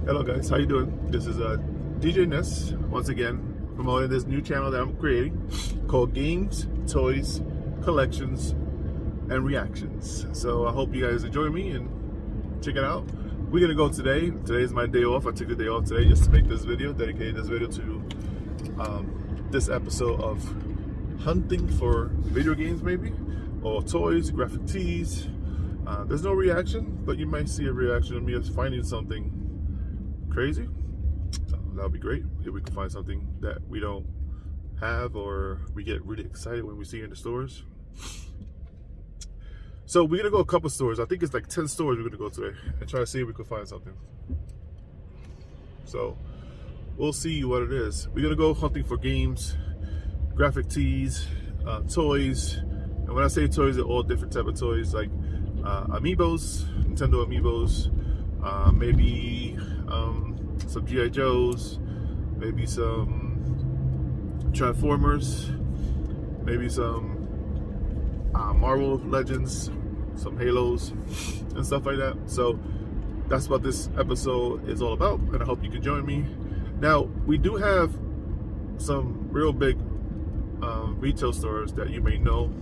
Hello guys, how you doing? This is DJ Ness once again promoting this new channel that I'm creating called Games, Toys, Collections, and Reactions. So I hope you guys enjoy me and check it out. We're gonna go today. Today's my day off. I took the day off today just to make this video, dedicate this video to this episode of hunting for video games, maybe, or toys, graphic tees. There's no reaction, but you might see a reaction of me as finding something crazy. So that'll be great if we can find something that we don't have, or we get really excited when we see it in the stores. So we're gonna go a couple stores. I think it's like 10 stores we're gonna go today and try to see if we can find something. So we'll see what it is. We're gonna go hunting for games, graphic tees, toys. And when I say toys, they're all different type of toys, like amiibos, Nintendo amiibos, maybe some G.I. Joes, maybe some Transformers, maybe some Marvel Legends, some Halos, and stuff like that. So that's what this episode is all about, and I hope you can join me. Now, we do have some real big retail stores that you may know.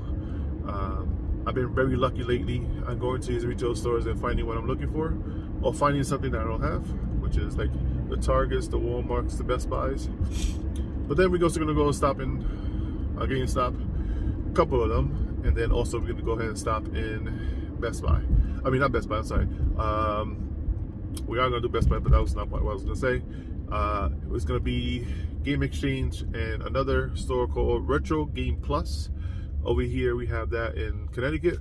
I've been very lucky lately on going to these retail stores and finding what I'm looking for, or finding something that I don't have, which is like the Targets, the Walmarts, the Best Buys. But then we're also gonna go stop in GameStop, a couple of them, and then also we're gonna go ahead and stop in Best Buy. I mean, not Best Buy, I'm sorry. We are gonna do Best Buy, but that was not what I was gonna say. It was gonna be Game Exchange and another store called Retro Game Plus. Over here we have that in Connecticut.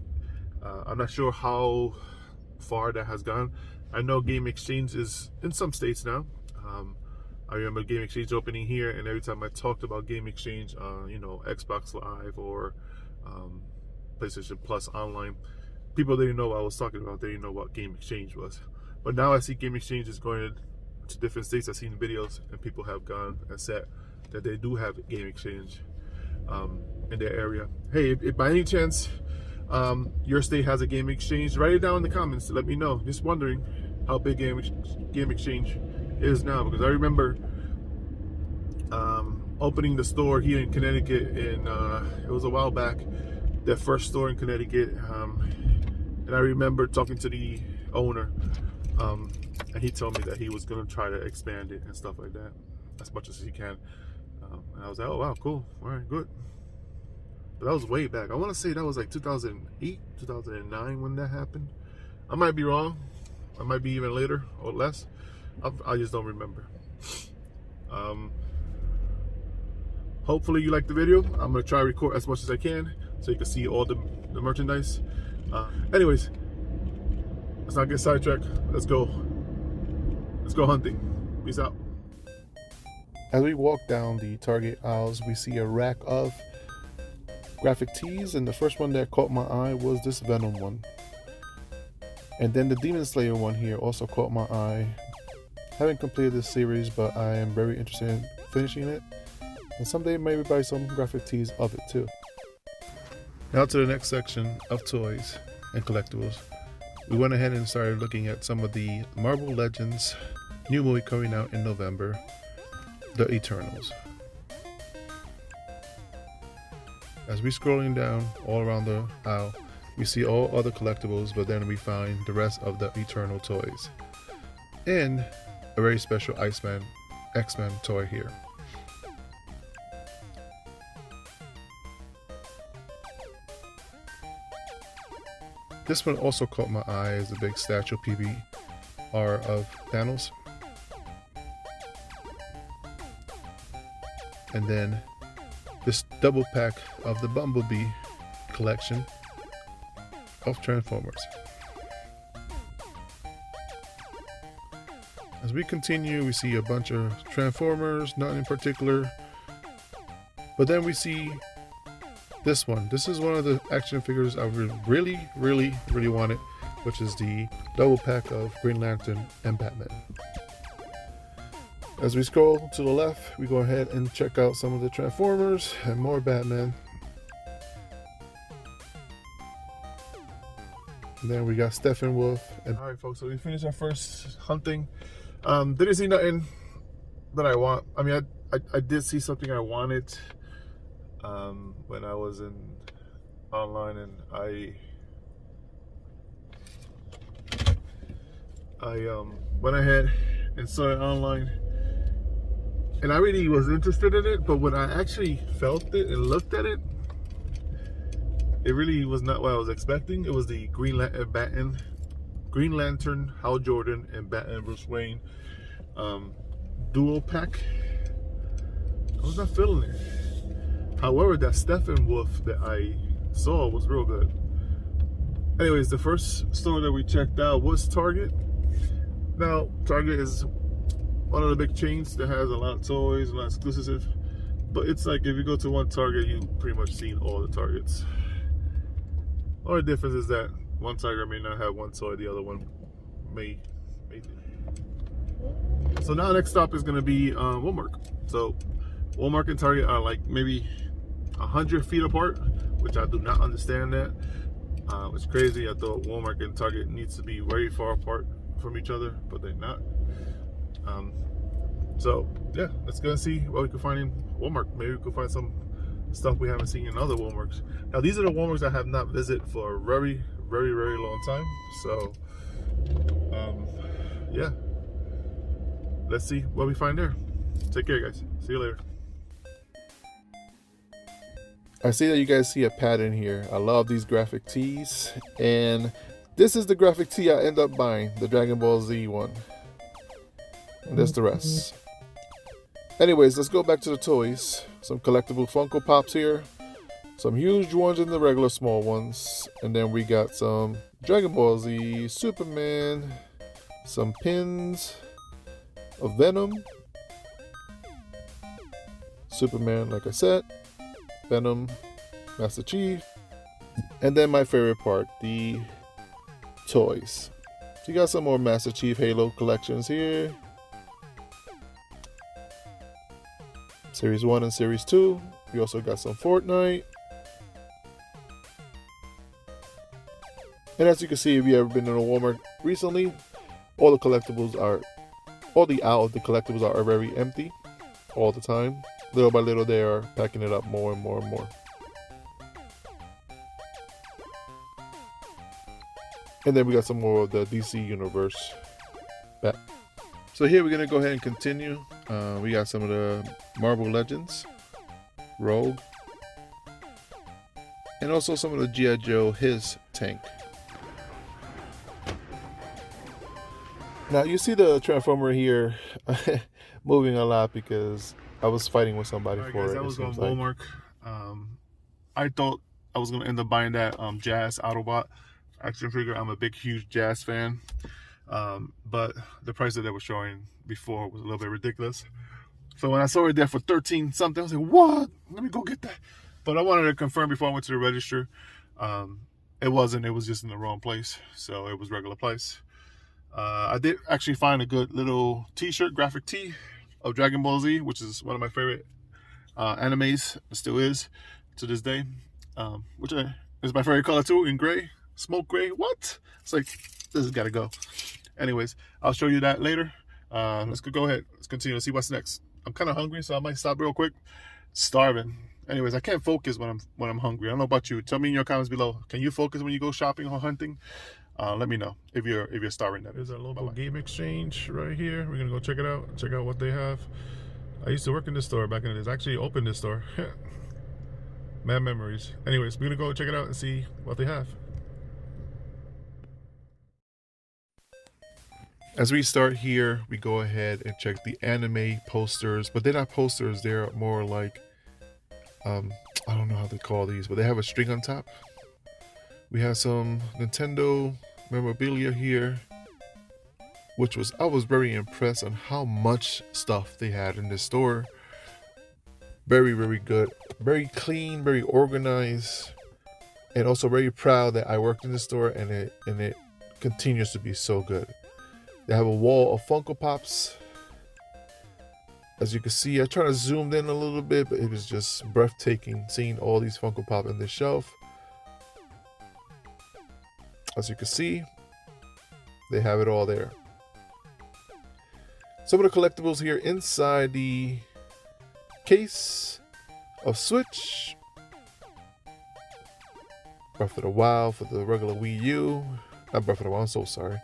I'm not sure how far that has gone. I know Game Exchange is in some states now. I remember Game Exchange opening here, and every time I talked about Game Exchange on, Xbox Live or PlayStation Plus online, people didn't know what I was talking about. They didn't know what Game Exchange was. But now I see Game Exchange is going to different states. I've seen videos, and people have gone and said that they do have Game Exchange in their area. Hey, if by any chance your state has a Game Exchange, write it down in the comments to let me know. Just wondering how big Game Exchange is now, because I remember opening the store here in Connecticut, and it was a while back, their first store in Connecticut, and I remember talking to the owner, and he told me that he was going to try to expand it and stuff like that as much as he can. And I was like, oh wow, cool, all right, good. But that was way back. I want to say that was like 2008, 2009 when that happened. I might be wrong. I might be even later or less. I just don't remember. Hopefully you like the video. I'm going to try to record as much as I can so you can see all the merchandise. Anyways, let's not get sidetracked. Let's go hunting. Peace out. As we walk down the Target aisles, we see a rack of graphic tees, and the first one that caught my eye was this Venom one. And then the Demon Slayer one here also caught my eye. Haven't completed this series, but I am very interested in finishing it. And someday maybe buy some graphic tees of it too. Now to the next section of toys and collectibles. We went ahead and started looking at some of the Marvel Legends new movie coming out in November, The Eternals. As we're scrolling down all around the aisle, we see all other collectibles, but then we find the rest of the Eternal toys. And a very special X-Men toy here. This one also caught my eye as a big statue PBR of Thanos. And then this double pack of the Bumblebee collection of Transformers. As we continue, we see a bunch of Transformers, none in particular. But then we see this one. This is one of the action figures I really wanted, which is the double pack of Green Lantern and Batman. As we scroll to the left, we go ahead and check out some of the Transformers and more Batman. And then we got Steppenwolf. All right, folks, so we finished our first hunting. Didn't see nothing that I want. I mean, I did see something I wanted when I was in online, and I went ahead and saw it online, and I really was interested in it. But when I actually felt it and looked at it, it really was not what I was expecting. It was the Green Lantern, Hal Jordan, and Batman Bruce Wayne dual pack. I was not feeling it. However, that Steppenwolf that I saw was real good. Anyways, the first store that we checked out was Target. Now, Target is one of the big chains that has a lot of toys, a lot of exclusive. But it's like if you go to one Target, you pretty much seen all the Targets. Only difference is that one Target may not have one toy, the other one may. So now next stop is gonna be Walmart. So Walmart and Target are like maybe 100 feet apart, which I do not understand that. It's crazy. I thought Walmart and Target needs to be very far apart from each other, but they're not. So yeah, let's go and see what we can find in Walmart. Maybe we can find some stuff we haven't seen in other Walmarts. Now these are the Walmarts I have not visited for a very long time. So yeah, let's see what we find there. Take care, guys. See you later. I see that you guys see a pattern here. I love these graphic tees, and this is the graphic tee I end up buying, the Dragon Ball Z one. And there's the rest. Anyways, let's go back to the toys. Some collectible Funko Pops here. Some huge ones and the regular small ones. And then we got some Dragon Ball Z, Superman, some pins of Venom, Superman, like I said, Venom, Master Chief, and then my favorite part, the toys. So you got some more Master Chief Halo collections here. Series 1 and Series 2. We also got some Fortnite. And as you can see, if you've ever been in a Walmart recently, all the collectibles are, all the aisle of the collectibles are very empty all the time. Little by little, they are packing it up more and more and more. And then we got some more of the DC Universe back. So here we're gonna go ahead and continue. We got some of the Marvel Legends, Rogue, and also some of the G.I. Joe, his tank. Now you see the Transformer here moving a lot because I was fighting with somebody for guys, it. I was on Walmart. I thought I was gonna end up buying that Jazz Autobot action figure. I'm a big, huge Jazz fan, but the price that they were showing before was a little bit ridiculous. So when I saw it there for 13 something, I was like, "What? Let me go get that." But I wanted to confirm before I went to the register. It wasn't. It was just in the wrong place, so it was regular price. I did actually find a good little T-shirt, graphic tee of Dragon Ball Z, which is one of my favorite animes. It still is to this day. Which is my favorite color too, in gray, smoke gray. What? It's like, this has got to go. Anyways, I'll show you that later. Let's go ahead. Let's continue to see what's next. I'm kind of hungry, so I might stop real quick. Starving. Anyways, I can't focus when I'm hungry. I don't know about you. Tell me in your comments below. Can you focus when you go shopping or hunting? Let me know if you're starving. That is our local game exchange right here. We're gonna go check it out. Check out what they have. I used to work in this store back in the days. I actually opened this store. Mad memories. Anyways, we're gonna go check it out and see what they have. As we start here, we go ahead and check the anime posters, but they're not posters. They're more like, I don't know how they call these, but they have a string on top. We have some Nintendo memorabilia here, which I was very impressed on how much stuff they had in this store. Very, very good, very clean, very organized, and also very proud that I worked in the store and it continues to be so good. They have a wall of Funko Pops. As you can see, I try to zoom in a little bit, but it was just breathtaking seeing all these Funko Pop in this shelf. As you can see, they have it all there. Some of the collectibles here inside the case of Switch. Breath of the Wild for the regular Wii U. Not Breath of the Wild, I'm so sorry.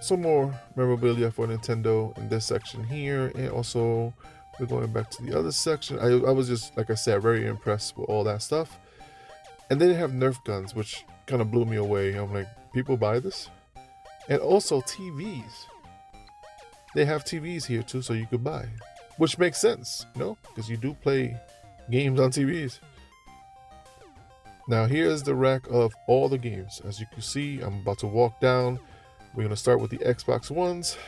Some more memorabilia for Nintendo in this section here, and also we're going back to the other section. I was just, like I said, very impressed with all that stuff. And then they have Nerf guns, which kind of blew me away. I'm like, people buy this? And also TVs. They have TVs here too, so you could buy, which makes sense, you know, because you do play games on TVs. Now here's the rack of all the games. As you can see, I'm about to walk down. We're gonna start with the Xbox Ones.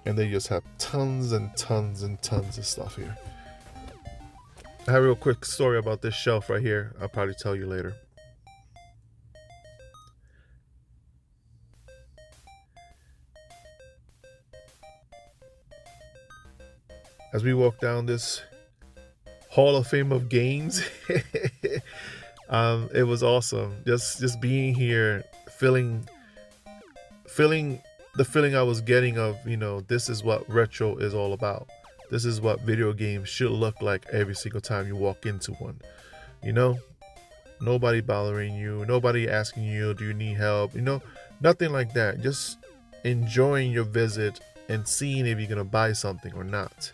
And they just have tons and tons and tons of stuff here. I have a real quick story about this shelf right here. I'll probably tell you later. As we walk down this Hall of Fame of games, it was awesome. Just being here, feeling the feeling I was getting of, you know, this is what retro is all about. This is what video games should look like every single time you walk into one. You know, nobody bothering you, nobody asking you, do you need help? You know, nothing like that. Just enjoying your visit and seeing if you're gonna buy something or not.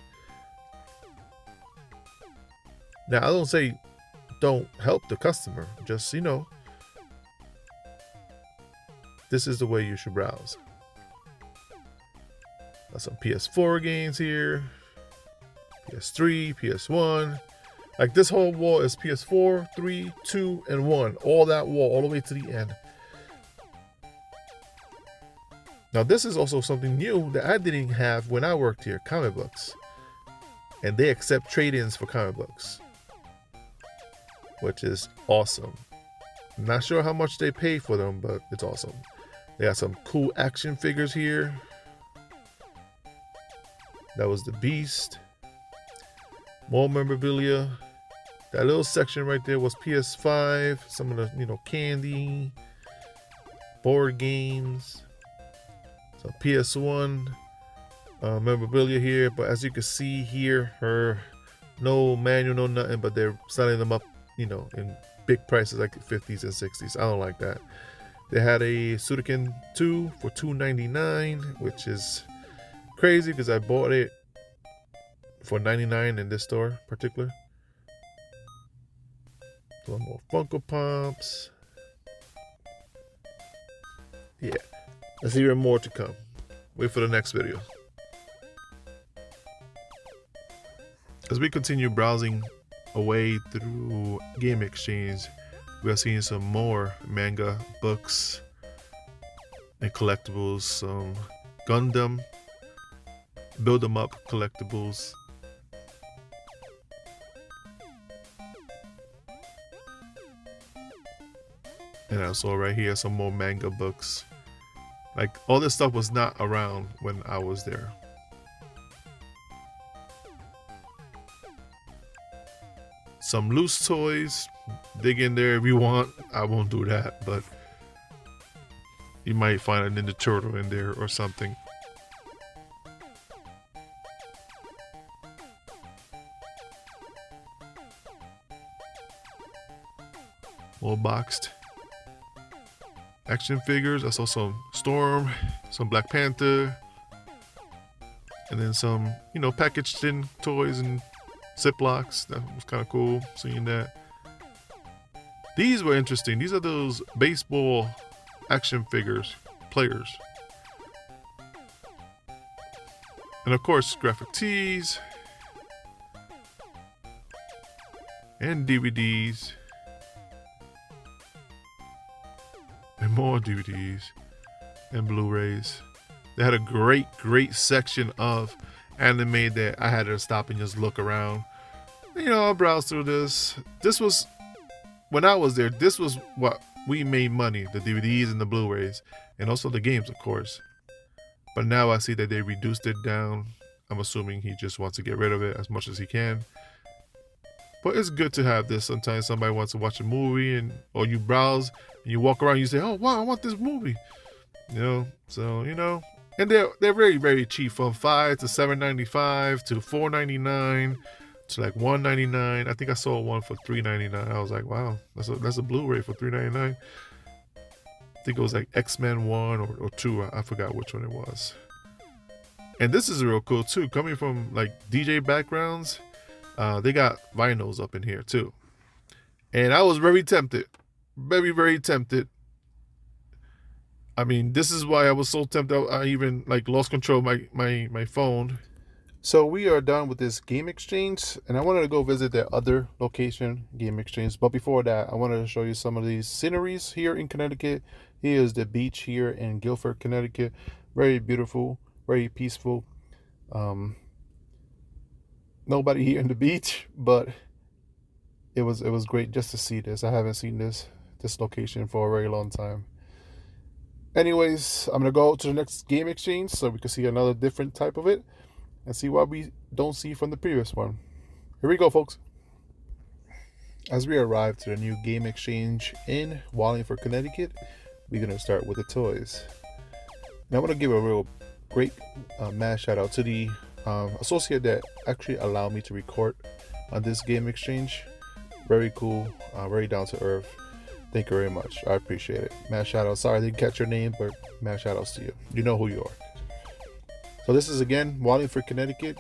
Now, I don't say don't help the customer. Just, you know, this is the way you should browse. Got some PS4 games here, PS3, PS1. Like this whole wall is PS4, 3, 2, and 1. All that wall, all the way to the end. Now this is also something new that I didn't have when I worked here, comic books. And they accept trade-ins for comic books, which is awesome. I'm not sure how much they pay for them, but it's awesome. They got some cool action figures here. That was the Beast. More memorabilia. That little section right there was PS5. Some of the, you know, candy, board games. So PS1 memorabilia here. But as you can see here, no manual, no nothing, but they're selling them up, you know, in big prices like the 50s and 60s. I don't like that. They had a Sudoku 2 for $2.99, which is crazy because I bought it for $99 in this store in particular. A little more Funko Pops. Yeah, there's even more to come. Wait for the next video. As we continue browsing away through Game Exchange, we are seeing some more manga, books, and collectibles. Some Gundam build 'em up collectibles. And I saw right here some more manga books. Like, all this stuff was not around when I was there. Some loose toys. Dig in there if you want. I won't do that, but you might find a Ninja Turtle in there or something. All boxed action figures. I saw some Storm, some Black Panther, and then some, you know, packaged in toys and Ziplocs. That was kind of cool seeing that. These were interesting. These are those baseball action figures, players. And of course, graphic tees and DVDs. And more DVDs and Blu-rays. They had a great section of anime that I had to stop and just look around. You know, I'll browse through this. This was, when I was there, this was what we made money, the DVDs and the Blu-rays, and also the games, of course. But now I see that they reduced it down. I'm assuming he just wants to get rid of it as much as he can. But it's good to have this. Sometimes somebody wants to watch a movie, and or you browse and you walk around, you say, "Oh wow, I want this movie." So and they're very, very cheap, from $5 to $7.95 to $4.99 to like $1.99. I think I saw one for $3.99. I was like, wow, that's a Blu-ray for $3.99. I think it was like X-Men 1 or 2. I forgot which one it was. And this is real cool too. Coming from like DJ backgrounds, they got vinyls up in here too. And I was very tempted. Very, very tempted. I mean, this is why I was so tempted. I even like lost control of my phone. So we are done with this Game Exchange, and I wanted to go visit the other location, Game Exchange. But before that, I wanted to show you some of these sceneries here in Connecticut. Here is the beach here in Guilford, Connecticut. Very beautiful, very peaceful. Nobody here in the beach, but it was great just to see this. I haven't seen this location for a very long time. Anyways, I'm gonna go to the next Game Exchange so we can see another different type of it and see what we don't see from the previous one. Here we go, folks. As we arrive to the new Game Exchange in Wallingford, Connecticut, we're gonna start with the toys. Now I want to give a real great mad shout out to the associate that actually allowed me to record on this Game Exchange. Very cool, very down to earth. Thank you very much. I appreciate it. Mad shout out. Sorry I didn't catch your name, but mad shout outs to you. You know who you are. So this is again Wallingford, Connecticut,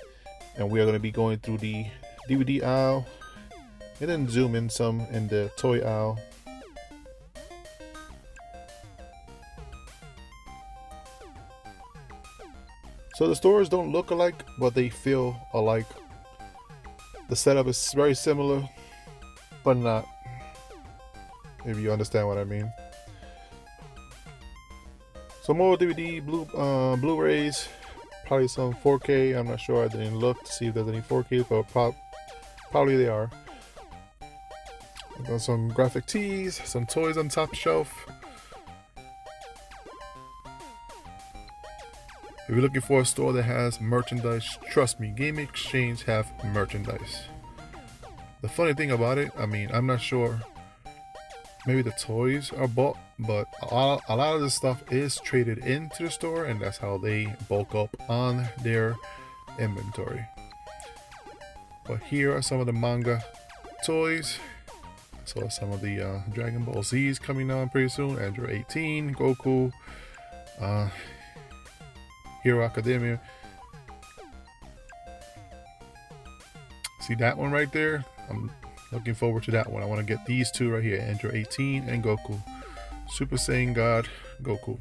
and we are going to be going through the DVD aisle and then zoom in some in the toy aisle. So the stores don't look alike, but they feel alike. The setup is very similar, but not. If you understand what I mean. So more DVD, Blu-rays, probably some 4K. I'm not sure. I didn't look to see if there's any 4K, but probably they are. Got some graphic tees, some toys on top shelf. If you're looking for a store that has merchandise, trust me, Game Exchange have merchandise. The funny thing about it, I mean, I'm not sure. Maybe the toys are bought, but a lot of this stuff is traded into the store, and that's how they bulk up on their inventory. But here are some of the manga toys. So some of the Dragon Ball Z's coming on pretty soon. Android 18, Goku, Hero Academia. See that one right there? I'm looking forward to that one. I want to get these two right here, Android 18 and Goku. Super Saiyan God Goku.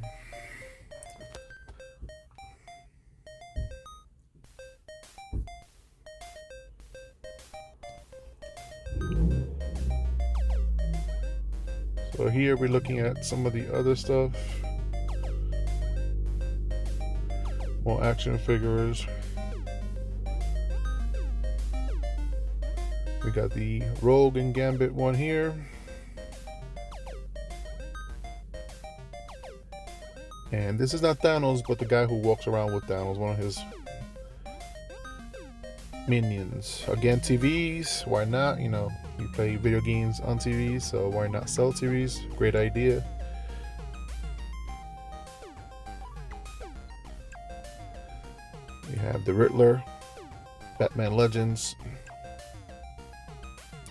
So here we're looking at some of the other stuff. More action figures. We got the Rogue and Gambit one here. And this is not Thanos, but the guy who walks around with Thanos, one of his minions. Again, TVs, why not? You know, you play video games on TVs, so why not sell TVs? Great idea. We have the Riddler, Batman Legends,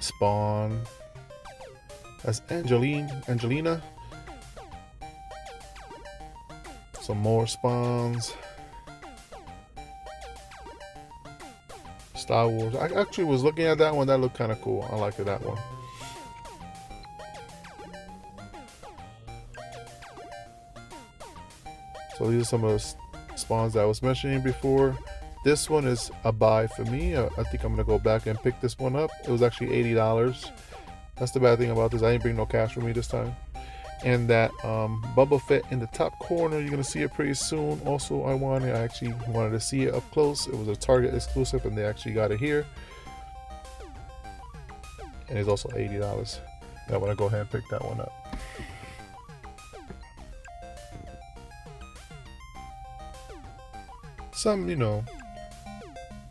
Spawn. That's Angelina. Some more Spawns. Star Wars. I actually was looking at that one. That looked kind of cool. I liked that one. So these are some of the Spawns that I was mentioning before. This one is a buy for me. I think I'm gonna go back and pick this one up. It was actually $80. That's the bad thing about this. I didn't bring no cash with me this time. And that Boba Fett in the top corner, you're gonna see it pretty soon. Also, I actually wanted to see it up close. It was a Target exclusive, and they actually got it here. And it's also $80. I want to go ahead and pick that one up. Some,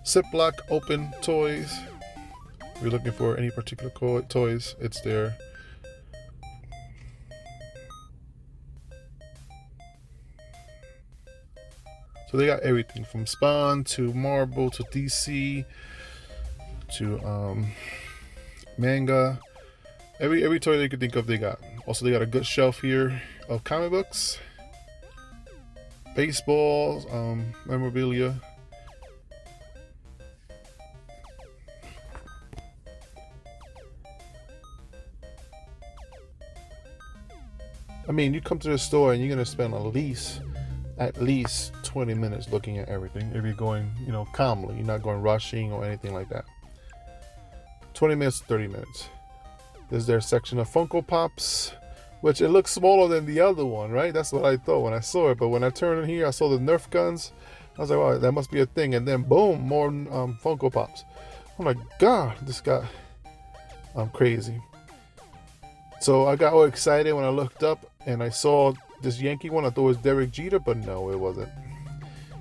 Ziploc open toys. If you're looking for any particular toys, it's there. So they got everything from Spawn to Marvel to DC to manga. Every toy they could think of, they got. Also, they got a good shelf here of comic books, baseballs, memorabilia. I mean, you come to the store and you're gonna spend at least 20 minutes looking at everything if you're going, you know, calmly. You're not going rushing or anything like that. 20 minutes, 30 minutes. This is their section of Funko Pops, which it looks smaller than the other one, right? That's what I thought when I saw it. But when I turned in here, I saw the Nerf guns. I was like, wow, that must be a thing. And then boom, more Funko Pops. I'm like, God, this got crazy. So I got all excited when I looked up and I saw this Yankee one. I thought it was Derek Jeter, but no, it wasn't.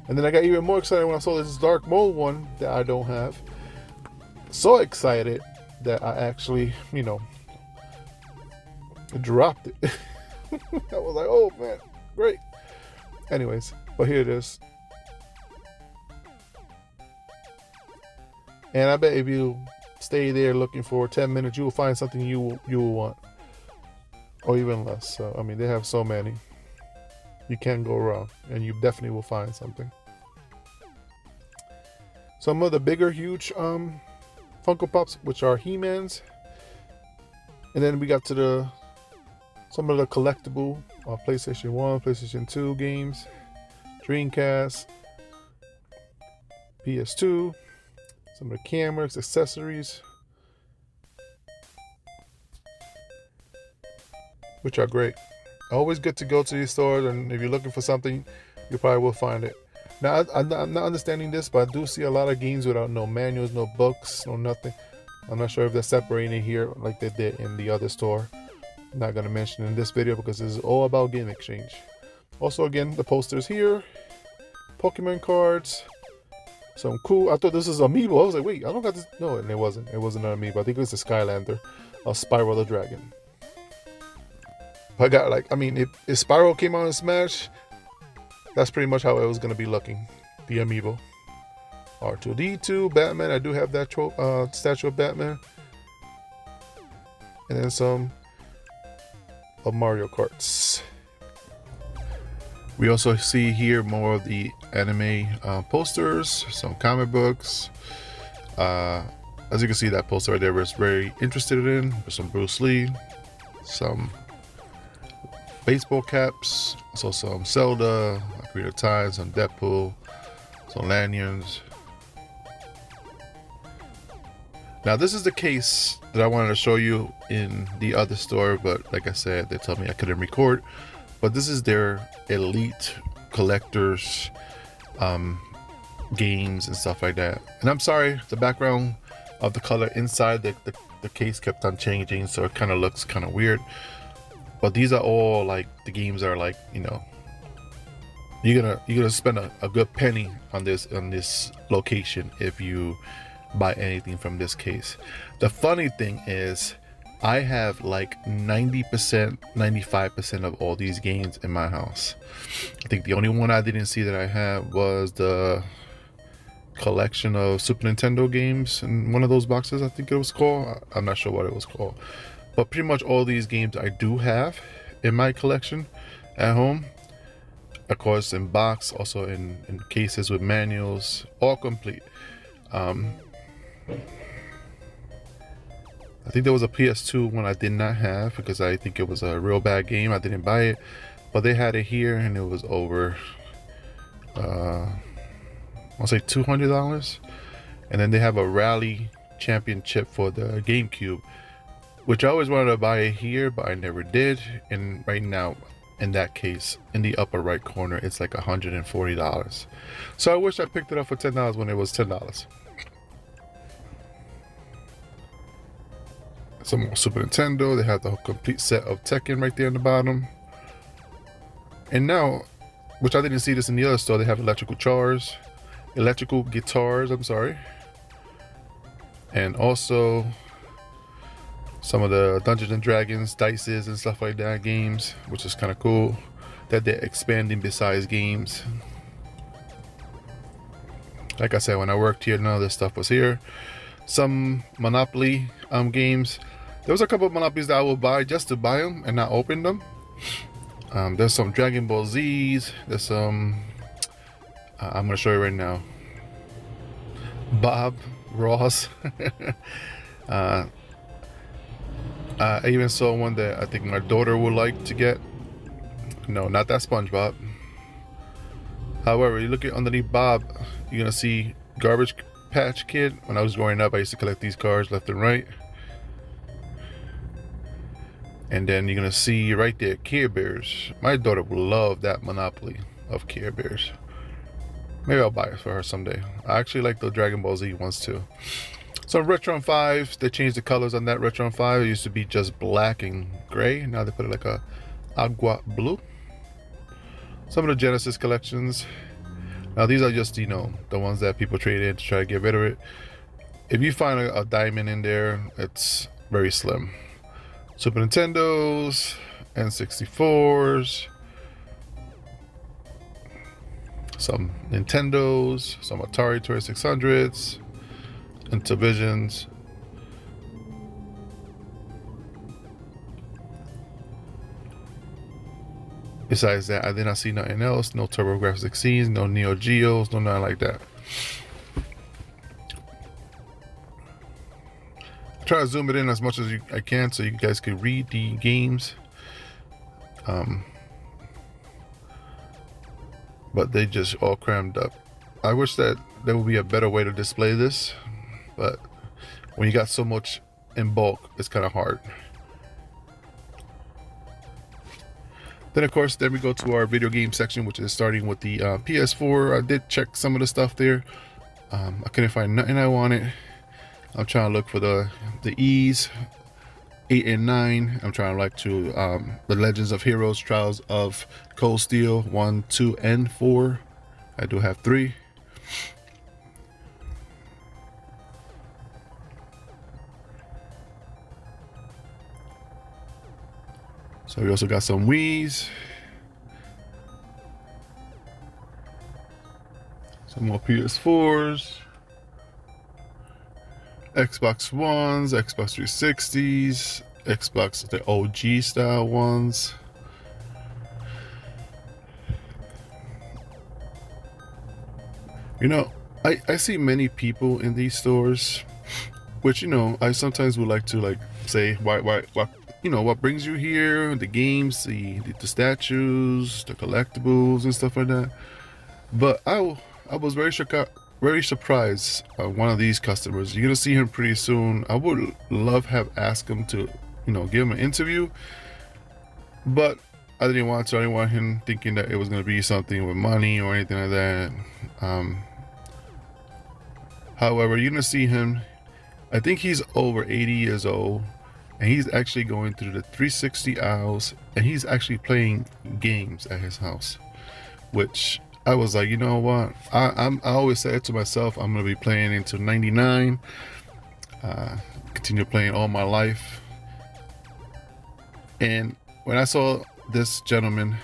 And then I got even more excited when I saw this Dark Mode one that I don't have. So excited that I actually, you know, dropped it. I was like, oh man, great. Anyways, but here it is. And I bet if you stay there looking for 10 minutes, you will find something you will want. Or even less. So, I mean, they have so many. You can't go wrong. And you definitely will find something. Some of the bigger, huge Funko Pops, which are He-Mans. And then we got to some of the collectible PlayStation 1, PlayStation 2 games. Dreamcast. PS2. Some of the cameras, accessories, which are great. Always good to go to these stores, and if you're looking for something, you probably will find it. Now, I'm not understanding this, but I do see a lot of games without no manuals, no books, no nothing. I'm not sure if they're separating here like they did in the other store. I'm not going to mention in this video because this is all about game exchange. Also, again, the posters here, Pokemon cards. Some cool. I thought this was Amiibo. I was like, wait, I don't got this. No, and it wasn't. It wasn't an Amiibo. I think it was a Skylander, a Spyro the Dragon. I got like, I mean, if Spyro came out in Smash, that's pretty much how it was gonna be looking. The Amiibo. R2-D2, Batman. I do have that statue of Batman, and then some of Mario Karts. We also see here more of the anime posters, some comic books. As you can see, that poster right there was very interested in. There's some Bruce Lee, some baseball caps, also some Zelda, Ocarina of Time, some Deadpool, some lanyards. Now this is the case that I wanted to show you in the other store, but like I said, they told me I couldn't record. But this is their elite collectors games and stuff like that. And I'm sorry, the background of the color inside the case kept on changing, so it kind of looks kind of weird. But these are all like the games are like, you know, you're gonna spend a good penny on this location if you buy anything from this case. The funny thing is, I have like 90%, 95% of all these games in my house. I think the only one I didn't see that I had was the collection of Super Nintendo games in one of those boxes, I think it was called. I'm not sure what it was called. But pretty much all these games I do have in my collection at home. Of course, in box, also in cases with manuals, all complete. I think there was a PS2 one I did not have because I think it was a real bad game. I didn't buy it, but they had it here and it was over, I'll say $200. And then they have a Rally Championship for the GameCube, which I always wanted to buy it here, but I never did. And right now, in that case, in the upper right corner, it's like $140. So I wish I picked it up for $10 when it was $10. Some more Super Nintendo. They have the complete set of Tekken right there in the bottom. And now, which I didn't see this in the other store, they have electrical guitars, I'm sorry. and also some of the Dungeons and Dragons dices and stuff like that games, which is kind of cool that they're expanding besides games. Like I said, when I worked here, none of this stuff was here. Some Monopoly games. There was a couple of Monopolies that I would buy just to buy them and not open them. There's some Dragon Ball Z's. There's some I'm gonna show you right now. Bob Ross. I even saw one that I think my daughter would like to get. No, not that SpongeBob. However, you look at underneath Bob, you're gonna see Garbage Patch Kid. When I was growing up, I used to collect these cards left and right. And then you're gonna see right there Care Bears. My daughter would love that Monopoly of Care Bears. Maybe I'll buy it for her someday. I actually like the Dragon Ball Z ones too. Some Retron 5s, they changed the colors on that Retron 5. It used to be just black and gray. Now they put it like a agua blue. Some of the Genesis collections. Now these are just, you know, the ones that people trade in to try to get rid of it. If you find a diamond in there, it's very slim. Super Nintendos, N64s, some Nintendos, some Atari 2600s, Intellivisions. Besides that, I did not see nothing else. No TurboGrafx-16s, no Neo Geos, no nothing like that. Try to zoom it in as much as I can so you guys can read the games. But they just all crammed up. I wish that there would be a better way to display this, but when you got so much in bulk, it's kind of hard. Then of course, then we go to our video game section, which is starting with the PS4. I did check some of the stuff there. I couldn't find nothing I wanted. I'm trying to look for the E's 8 and 9. I'm trying to like to the Legends of Heroes Trials of Cold Steel 1, 2, and 4. I do have 3. So we also got some Wii's. Some more PS4s. Xbox Ones, Xbox 360s, Xbox, the OG style ones. You know, I see many people in these stores, which, you know, I sometimes would like to like say, why, you know, what brings you here? The games, the statues, the collectibles and stuff like that. But I was very surprised one of these customers. You're gonna see him pretty soon. I would love have asked him to, you know, give him an interview, but I didn't want to. I didn't want him thinking that it was gonna be something with money or anything like that. However, you're gonna see him. I think he's over 80 years old, and he's actually going through the 360 aisles, and he's actually playing games at his house, which I was like, you know what? I always said to myself, I'm gonna be playing into 99, continue playing all my life. And when I saw this gentleman,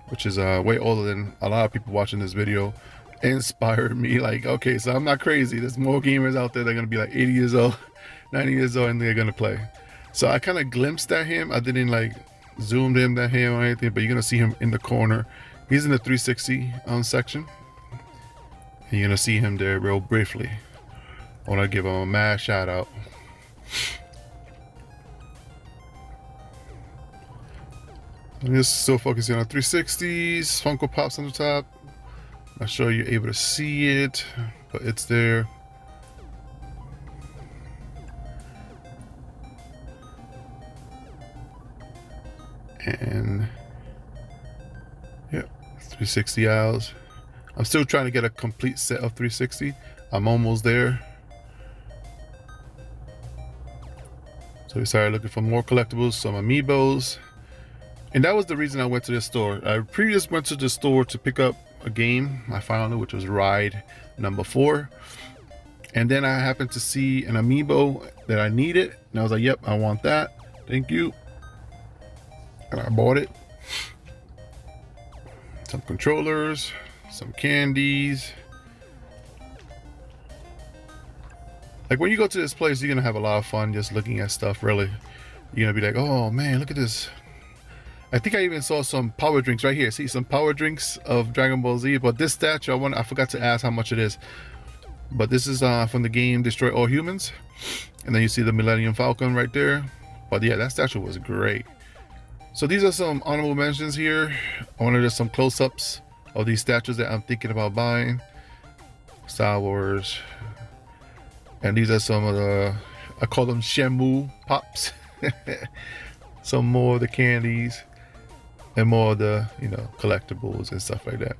which is way older than a lot of people watching this video, it inspired me. Like, okay, so I'm not crazy. There's more gamers out there that are gonna be like 80 years old, 90 years old, and they're gonna play. So I kind of glimpsed at him. I didn't like zoom in at him or anything, but you're gonna see him in the corner. He's in the 360 section. And you're gonna see him there real briefly. I wanna give him a mad shout out. I'm just still focusing on 360s, Funko Pops on the top. I'm not sure you're able to see it, but it's there. And yeah, 360 aisles. I'm still trying to get a complete set of 360. I'm almost there. So we started looking for more collectibles, some amiibos. And that was the reason I went to this store. I previously went to the store to pick up a game I found, which was Ride number 4. And then I happened to see an amiibo that I needed, and I was like, yep, I want that. Thank you. And I bought it. Some controllers, some candies. Like when you go to this place, you're gonna have a lot of fun just looking at stuff, really. You're gonna be like, oh man, look at this. I think I even saw some power drinks right here. See some power drinks of Dragon Ball Z, but this statue, I forgot to ask how much it is. But this is from the game Destroy All Humans. And then you see the Millennium Falcon right there. But yeah, that statue was great. So these are some honorable mentions here. I wanted just some close-ups of these statues that I'm thinking about buying. Star Wars. And these are some of the, I call them Shenmue pops. Some more of the candies. And more of the, you know, collectibles and stuff like that.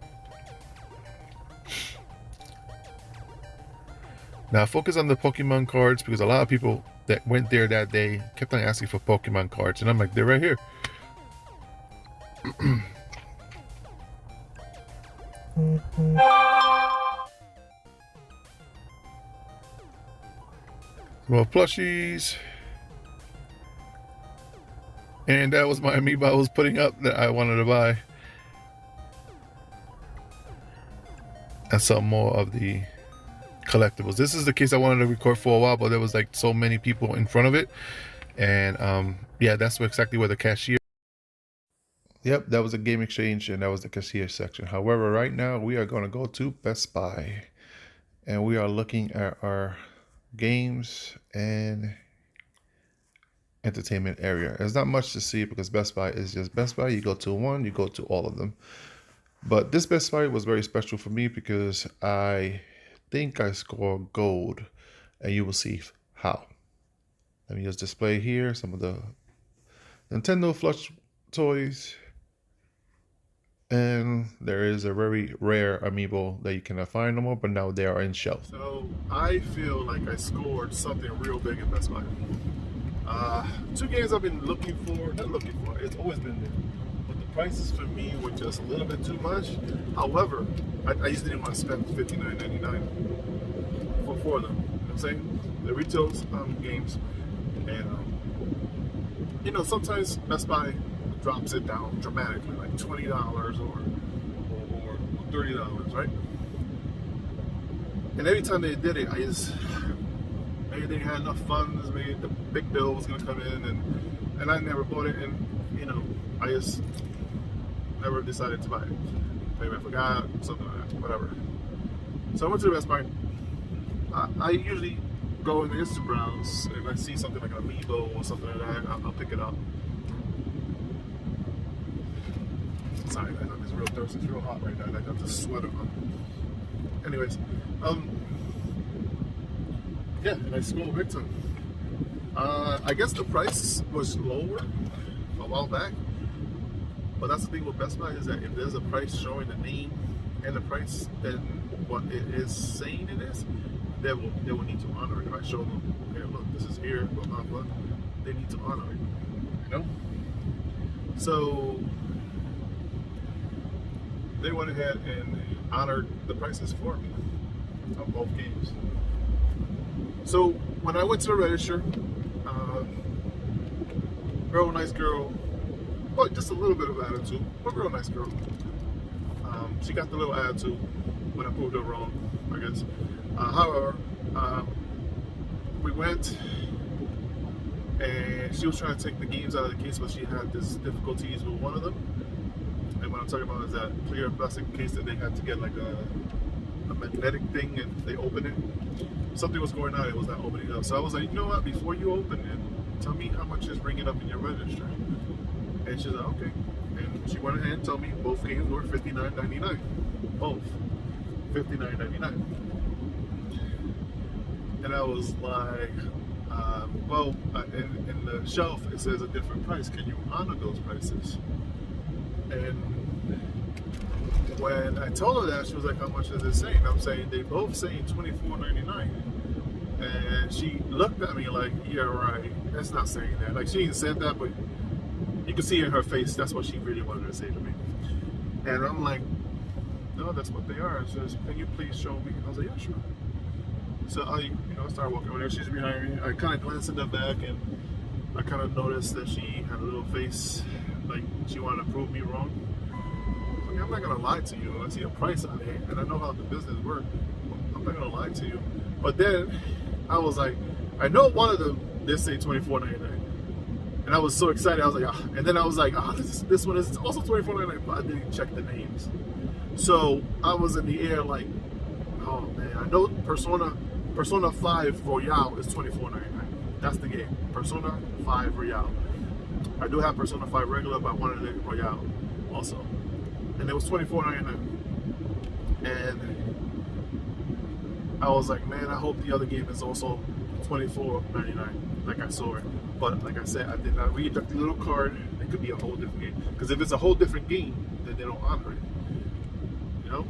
Now focus on the Pokemon cards, because a lot of people that went there that day kept on asking for Pokemon cards, and I'm like, they're right here. More plushies. And that was my amiibo I was putting up that I wanted to buy. And some more of the collectibles. This is the case I wanted to record for a while, but there was like so many people in front of it. And yeah, that's exactly where the cashier. Yep, that was a game exchange and that was the cashier section. However, right now we are going to go to Best Buy. And we are looking at our games and entertainment area. There's not much to see because Best Buy is just Best Buy. You go to one, you go to all of them. But this Best Buy was very special for me because I think I scored gold, and you will see how. Let me just display here some of the Nintendo Flush toys. And there is a very rare amiibo that you cannot find no more, but now they are in shelf. So I feel like I scored something real big in Best Buy. Two games I've been looking for, it's always been there. But the prices for me were just a little bit too much. However, I just didn't want to spend $59.99 for four of them. You know what I'm saying? The retail games. And, you know, sometimes Best Buy drops it down dramatically, like $20 or $30, right? And every time they did it, I just, maybe they had enough funds, maybe the big bill was gonna come in, and I never bought it, and you know, I just never decided to buy it. Maybe I forgot, something like that, whatever. So I went to the Best Buy. I usually go in the Insta browse, and I see something like an amiibo or something like that, I'll pick it up. Sorry, man, I'm just real thirsty. It's real hot right now. I got this sweater on. Anyways, yeah, and I scored big time. I guess the price was lower a while back, but that's the thing with Best Buy is that if there's a price showing the name and the price and what it is saying it is, they will need to honor it. If I show them, okay, look, this is here, blah blah blah, they need to honor it. You know. So they went ahead and honored the prices for me of both games. So when I went to the register, real nice girl, but just a little bit of attitude, but real nice girl. She got the little attitude when I proved her wrong, I guess. However, we went and she was trying to take the games out of the case, but she had this difficulties with one of them. And what I'm talking about is that clear plastic case that they had to get like a magnetic thing and they open it. Something was going on, it was not opening up. So I was like, you know what, before you open it, tell me how much is bringing up in your register. And she's like, okay. And she went ahead and told me both games were $59.99. Both. $59.99. And I was like, well, in the shelf it says a different price. Can you honor those prices? And when I told her that, she was like, how much is it saying? I'm saying, they both saying $24.99. And she looked at me like, yeah, right, that's not saying that. Like, she didn't say that, but you can see in her face, that's what she really wanted to say to me. And I'm like, no, that's what they are. She says, can you please show me? I was like, yeah, sure. So I started walking over there. She's behind me. I kind of glanced in the back and I kind of noticed that she had a little face like she wanted to prove me wrong. I mean, I'm not gonna lie to you. I see a price on it, and I know how the business works. I'm not gonna lie to you. But then I was like, I know one of them did say $24.99, and I was so excited. I was like, ah. And then I was like, this one is also $24.99, but I didn't check the names. So I was in the air like, oh man, I know Persona 5 Royale is $24.99. That's the game. Persona 5 Royale. I do have Persona 5 regular, but I wanted it Royale also. And it was $24.99. And I was like, man, I hope the other game is also $24.99, like I saw it. But like I said, I did not read the little card. It could be a whole different game. Because if it's a whole different game, then they don't honor it. You know?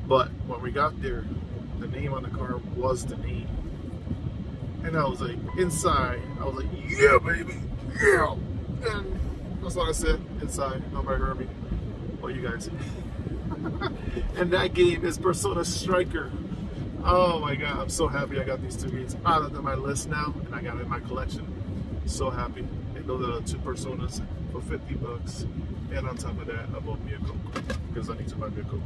But when we got there, the name on the card was the name. And I was like, inside, I was like, yeah, baby, yeah. And that's what I said inside. Nobody heard me. Well, you guys. And that game is Persona Striker. Oh my God, I'm so happy I got these two games out of my list now, and I got it in my collection. So happy. And those are the two Personas for $50. And on top of that, I bought me a Coke because I need to buy me a Coke.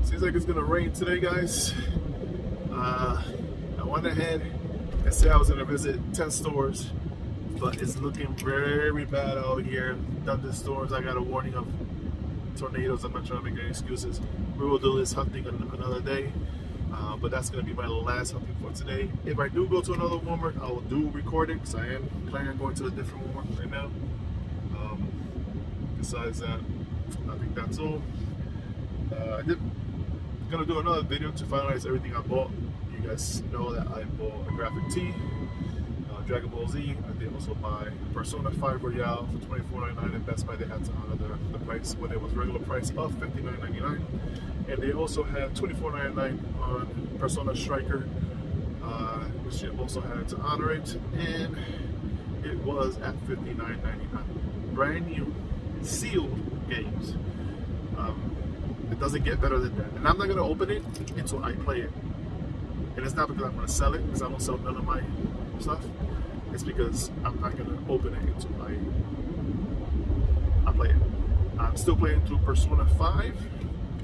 Seems like it's gonna rain today, guys. I went ahead and said I was gonna visit 10 stores, but it's looking very bad out here. Thunderstorms. I got a warning of tornadoes. I'm not trying to make any excuses. We will do this hunting another day, but that's gonna be my last hunting for today. If I do go to another Walmart, I will do record it because I am planning on going to a different Walmart right now. Besides that, I think that's all. Gonna do another video to finalize everything I bought. You guys know that I bought a graphic tee, Dragon Ball Z. I did also buy Persona 5 Royale for $24.99 at Best Buy. They had to honor the price when it was regular price of $59.99, and they also had $24.99 on Persona Striker, which they also had to honor it, and it was at $59.99. Brand new, sealed games. It doesn't get better than that. And I'm not going to open it until I play it. And it's not because I'm going to sell it, because I don't sell none of my stuff. It's because I'm not going to open it until I play it. I'm still playing through Persona 5.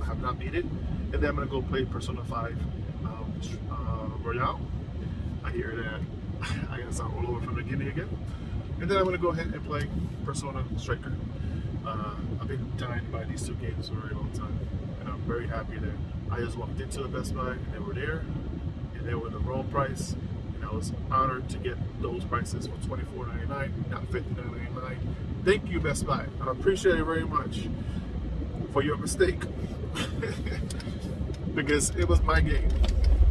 I have not beat it. And then I'm going to go play Persona 5 Royale. I hear that I got to start all over from the beginning again. And then I'm going to go ahead and play Persona Striker. I've been dying to buy these two games for a very long time, and I'm very happy that I just walked into the Best Buy and they were there, and they were the wrong price, and I was honored to get those prices for $24.99, not $59.99. Thank you, Best Buy. I appreciate it very much for your mistake, because it was my game,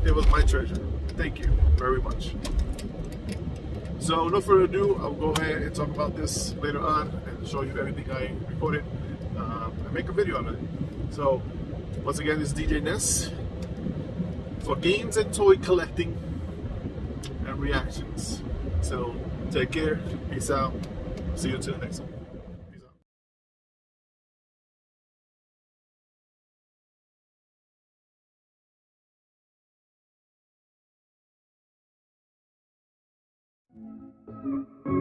it was my treasure. Thank you very much. So no further ado, I'll go ahead and talk about this later on and show you everything I recorded and make a video on it. So once again, this is DJ Ness for games and toy collecting and reactions. So take care, peace out, see you until the next one. Peace out.